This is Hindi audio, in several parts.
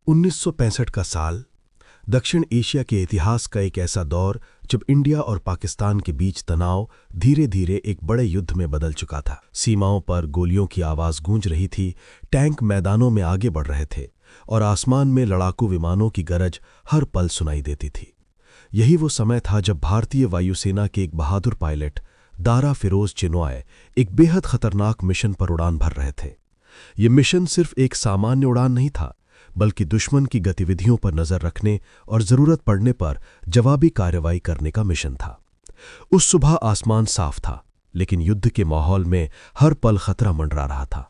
1965 का साल दक्षिण एशिया के इतिहास का एक ऐसा दौर जब इंडिया और पाकिस्तान के बीच तनाव धीरे धीरे एक बड़े युद्ध में बदल चुका था। सीमाओं पर गोलियों की आवाज गूंज रही थी, टैंक मैदानों में आगे बढ़ रहे थे और आसमान में लड़ाकू विमानों की गरज हर पल सुनाई देती थी। यही वो समय था जब भारतीय वायुसेना के एक बहादुर पायलट दारा फिरोज चिनॉय एक बेहद खतरनाक मिशन पर उड़ान भर रहे थे। ये मिशन सिर्फ एक सामान्य उड़ान नहीं था, बल्कि दुश्मन की गतिविधियों पर नजर रखने और जरूरत पड़ने पर जवाबी कार्रवाई करने का मिशन था। उस सुबह आसमान साफ था, लेकिन युद्ध के माहौल में हर पल खतरा मंडरा रहा था।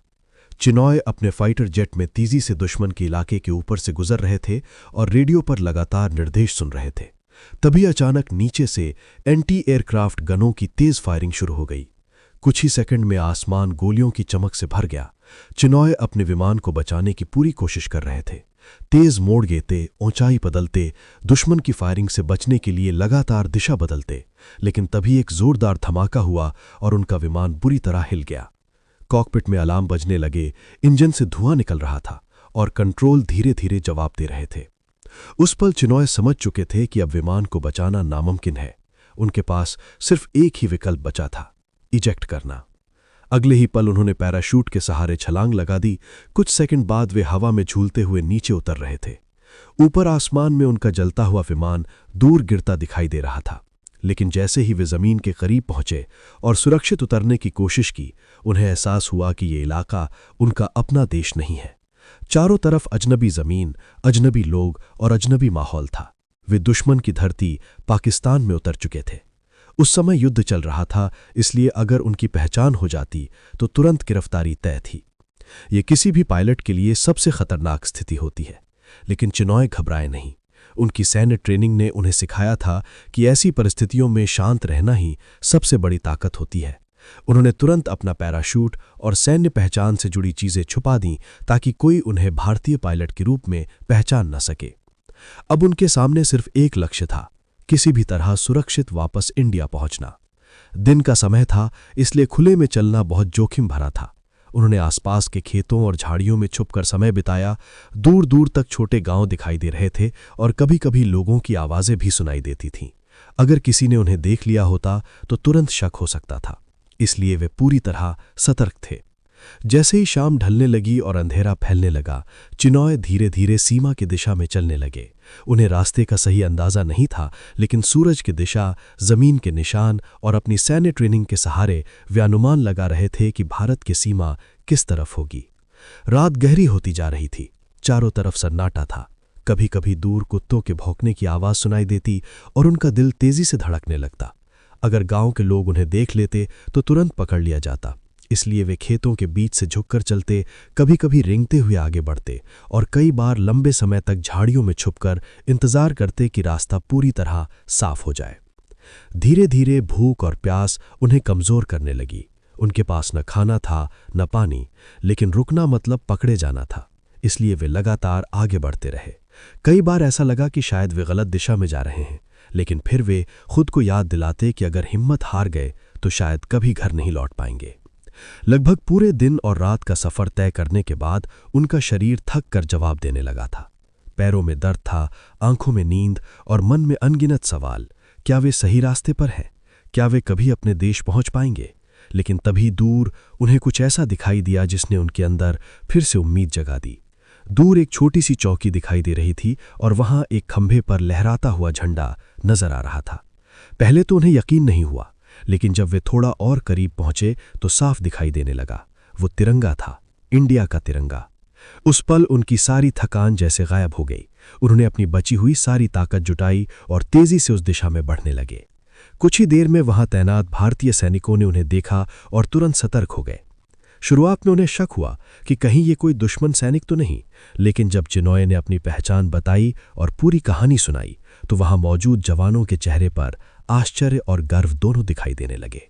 चिनॉय अपने फाइटर जेट में तेजी से दुश्मन के इलाके के ऊपर से गुजर रहे थे और रेडियो पर लगातार निर्देश सुन रहे थे। तभी अचानक नीचे से एंटी एयरक्राफ्ट गनों की तेज फायरिंग शुरू हो गई। कुछ ही सेकंड में आसमान गोलियों की चमक से भर गया। चिनॉय अपने विमान को बचाने की पूरी कोशिश कर रहे थे। तेज मोड़ घेते, ऊंचाई बदलते, दुश्मन की फायरिंग से बचने के लिए लगातार दिशा बदलते, लेकिन तभी एक जोरदार धमाका हुआ और उनका विमान बुरी तरह हिल गया। कॉकपिट में अलार्म बजने लगे, इंजन से धुआं निकल रहा था और कंट्रोल धीरे धीरे जवाब दे रहे थे। उस पल चिनॉय समझ चुके थे कि अब विमान को बचाना नामुमकिन है। उनके पास सिर्फ एक ही विकल्प बचा था, इजेक्ट करना। अगले ही पल उन्होंने पैराशूट के सहारे छलांग लगा दी। कुछ सेकंड बाद वे हवा में झूलते हुए नीचे उतर रहे थे। ऊपर आसमान में उनका जलता हुआ विमान दूर गिरता दिखाई दे रहा था, लेकिन जैसे ही वे जमीन के करीब पहुंचे और सुरक्षित उतरने की कोशिश की, उन्हें एहसास हुआ कि ये इलाका उनका अपना देश नहीं है। चारों तरफ अजनबी जमीन, अजनबी लोग और अजनबी माहौल था। वे दुश्मन की धरती पाकिस्तान में उतर चुके थे। उस समय युद्ध चल रहा था, इसलिए अगर उनकी पहचान हो जाती तो तुरंत गिरफ्तारी तय थी। ये किसी भी पायलट के लिए सबसे खतरनाक स्थिति होती है, लेकिन चिनॉय घबराए नहीं। उनकी सैन्य ट्रेनिंग ने उन्हें सिखाया था कि ऐसी परिस्थितियों में शांत रहना ही सबसे बड़ी ताकत होती है। उन्होंने तुरंत अपना पैराशूट और सैन्य पहचान से जुड़ी चीजें छुपा दीं ताकि कोई उन्हें भारतीय पायलट के रूप में पहचान न सके। अब उनके सामने सिर्फ एक लक्ष्य था, किसी भी तरह सुरक्षित वापस इंडिया पहुंचना। दिन का समय था, इसलिए खुले में चलना बहुत जोखिम भरा था। उन्होंने आसपास के खेतों और झाड़ियों में छुपकर समय बिताया। दूर दूर तक छोटे गांव दिखाई दे रहे थे और कभी कभी लोगों की आवाजें भी सुनाई देती थीं। अगर किसी ने उन्हें देख लिया होता तो तुरंत शक हो सकता था, इसलिए वे पूरी तरह सतर्क थे। जैसे ही शाम ढलने लगी और अंधेरा फैलने लगा, चिनॉय धीरे धीरे सीमा की दिशा में चलने लगे। उन्हें रास्ते का सही अंदाजा नहीं था, लेकिन सूरज की दिशा, जमीन के निशान और अपनी सैन्य ट्रेनिंग के सहारे वे अनुमान लगा रहे थे कि भारत की सीमा किस तरफ होगी। रात गहरी होती जा रही थी, चारों तरफ सन्नाटा था। कभी कभी दूर कुत्तों के भौंकने की आवाज सुनाई देती और उनका दिल तेजी से धड़कने लगता। अगर गांव के लोग उन्हें देख लेते तो तुरंत पकड़ लिया जाता, इसलिए वे खेतों के बीच से झुककर चलते, कभी कभी रेंगते हुए आगे बढ़ते और कई बार लंबे समय तक झाड़ियों में छुपकर इंतजार करते कि रास्ता पूरी तरह साफ हो जाए। धीरे धीरे भूख और प्यास उन्हें कमजोर करने लगी। उनके पास न खाना था न पानी, लेकिन रुकना मतलब पकड़े जाना था, इसलिए वे लगातार आगे बढ़ते रहे। कई बार ऐसा लगा कि शायद वे गलत दिशा में जा रहे हैं, लेकिन फिर वे खुद को याद दिलाते कि अगर हिम्मत हार गए तो शायद कभी घर नहीं लौट पाएंगे। लगभग पूरे दिन और रात का सफर तय करने के बाद उनका शरीर थक कर जवाब देने लगा था। पैरों में दर्द था, आंखों में नींद और मन में अनगिनत सवाल। क्या वे सही रास्ते पर हैं? क्या वे कभी अपने देश पहुंच पाएंगे? लेकिन तभी दूर उन्हें कुछ ऐसा दिखाई दिया जिसने उनके अंदर फिर से उम्मीद जगा दी। दूर एक छोटी सी चौकी दिखाई दे रही थी और वहां एक खंभे पर लहराता हुआ झंडा नजर आ रहा था। पहले तो उन्हें यकीन नहीं हुआ, लेकिन जब वे थोड़ा और करीब पहुंचे तो साफ दिखाई देने लगा। वो तिरंगा था, इंडिया का तिरंगा। उस पल उनकी सारी थकान जैसे गायब हो गई। उन्होंने अपनी बची हुई सारी ताकत जुटाई और तेजी से उस दिशा में बढ़ने लगे। कुछ ही देर में वहां तैनात भारतीय सैनिकों ने उन्हें देखा और तुरंत सतर्क हो गए। शुरुआत में उन्हें शक हुआ कि कहीं ये कोई दुश्मन सैनिक तो नहीं, लेकिन जब चिनॉय ने अपनी पहचान बताई और पूरी कहानी सुनाई तो वहां मौजूद जवानों के चेहरे पर आश्चर्य और गर्व दोनों दिखाई देने लगे।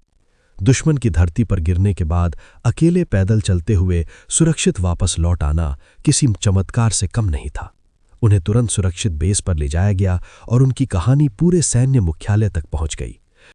दुश्मन की धरती पर गिरने के बाद अकेले पैदल चलते हुए सुरक्षित वापस लौट आना किसी चमत्कार से कम नहीं था। उन्हें तुरंत सुरक्षित बेस पर ले जाया गया और उनकी कहानी पूरे सैन्य मुख्यालय तक पहुंच गई।